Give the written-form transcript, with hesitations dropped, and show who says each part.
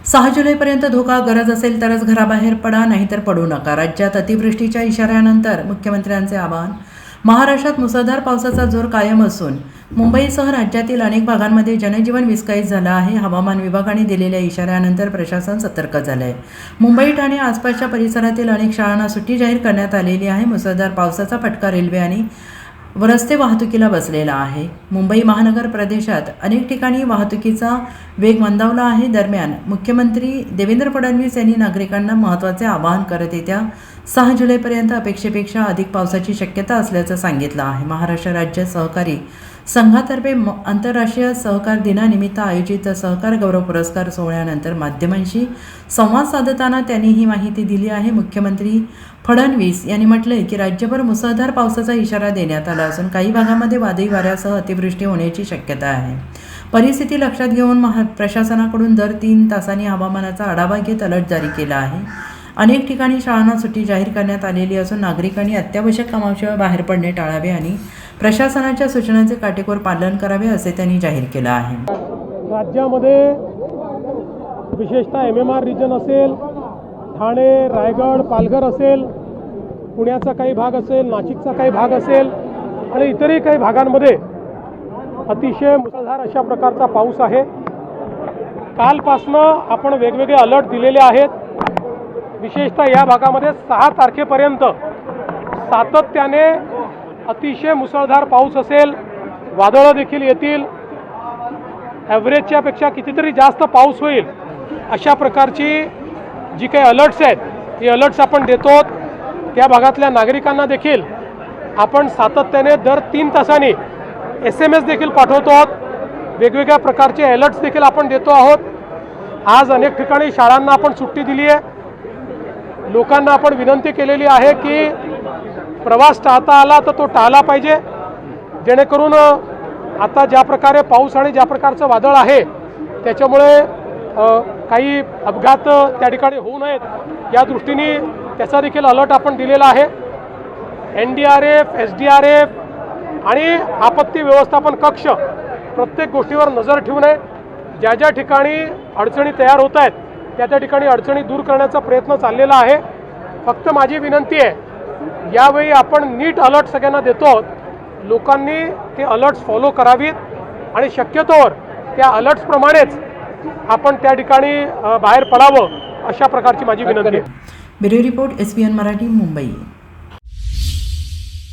Speaker 1: 6 जुलैपर्यंत धोका, गरज असेल तरच घराबाहेर पडा, नाहीतर पडू नका। राज्यात अतिवृष्टीच्या इशाऱ्यानंतर मुख्यमंत्र्यांचे आवाहन। महाराष्ट्रात मुसळधार पावसाचा जोर कायम असून मुंबईसह राज्यातील अनेक भागांमध्ये जनजीवन विस्कळीत झालं आहे। हवामान विभागाने दिलेल्या इशाऱ्यानंतर प्रशासन सतर्क झालं आहे। मुंबई, ठाणे आसपासच्या परिसरातील अनेक शाळांना सुट्टी जाहीर करण्यात आलेली आहे। मुसळधार पावसाचा फटका रेल्वे आणि रस्ते वाहतुकीला बसलेला आहे। मुंबई महानगर प्रदेशात अनेक ठिकाणी वाहतुकीचा वेग मंदावला आहे। दरम्यान मुख्यमंत्री देवेंद्र फडणवीस यांनी नागरिकांना महत्त्वाचे आवाहन करत येत्या 6 जुलैपर्यंत अपेक्षेपेक्षा अधिक पावसाची शक्यता असल्याचं सांगितलं आहे। महाराष्ट्र राज्य सहकारी संघातर्फे आंतरराष्ट्रीय सहकार दिनानिमित्त आयोजित सहकार गौरव पुरस्कार सोहळ्यानंतर माध्यमांशी संवाद साधताना त्यांनी ही माहिती दिली आहे। मुख्यमंत्री फडणवीस यांनी म्हटलंय की राज्यभर मुसळधार पावसाचा इशारा देण्यात आला असून काही भागामध्ये वादळी वाऱ्यासह अतिवृष्टी होण्याची शक्यता आहे। परिस्थिती लक्षात घेऊन प्रशासनाकडून दर 3 तासांनी हवामानाचा आढावा घेत अलर्ट जारी केला आहे। अनेक ठिकाणी शाळांना सुट्टी जाहीर करण्यात आलेली असून नागरिकांनी अत्यावश्यक कामाशिवाय बाहेर पडणे टाळावे आणि प्रशासनाच्या सूचनांचे काटेकोर पालन करावे असे त्यांनी जाहीर केलं आहे।
Speaker 2: राज्यामध्ये विशेषतः MMR रिजन असेल, ठाणे, रायगड, पालघर असेल, पुण्याचा काही भाग असेल, नाशिकचा काही भाग असेल आणि इतरही काही भागांमध्ये अतिशय मुसळधार अशा प्रकारचा पाऊस आहे। कालपासनं आपण वेगवेगळे अलर्ट दिलेले आहेत। विशेषतः या भागामध्ये 6 तारखेपर्यंत सातत्याने अतिशय मुसळधार पाऊस असेल, वादळं देखील येतील, ॲव्हरेजच्या पेक्षा कितीतरी जास्त पाऊस होईल अशा प्रकारची जी काही अलर्ट्स आहेत ही अलर्ट्स आपण देतो। त्या भागातल्या नागरिकांना देखील आपण सातत्याने दर 3 तासांनी SMS देखील पाठवतो। वेगवेगळ्या प्रकारचे अलर्ट्स देखील आपण देतो आहोत। आज अनेक ठिकाणी शाळांना आपण सुट्टी दिली आहे। लोकांना आपण विनंती केलेली आहे की प्रवास टाळता आला तर तो टाळला पाहिजे, जेणेकरून आता ज्या प्रकारे पाऊस आणि ज्या प्रकारचं वादळ आहे त्याच्यामुळे काही अपघात त्या ठिकाणी होऊ नयेत या दृष्टीने त्याचा देखील अलर्ट आपण दिलेला आहे। NDRF, SDRF आणि आपत्ती व्यवस्थापन कक्ष प्रत्येक गोष्टीवर नजर ठेवून आहे। ज्या ज्या ठिकाणी अडचणी तयार होत आहेत त्या ठिकाणी अडचणी दूर करण्याचा प्रयत्न चाललेला आहे। फक्त माझी विनंती आहे, यावेळी आपण नीट अलर्ट सगळ्यांना देतो, लोकांनी ते अलर्ट्स फॉलो करावीत आणि शक्यतोवर त्या अलर्ट्सप्रमाणेच आपण त्या ठिकाणी बाहेर पडावं अशा प्रकारची माझी विनंती आहे।
Speaker 1: Bureau report SBN Marathi, Mumbai.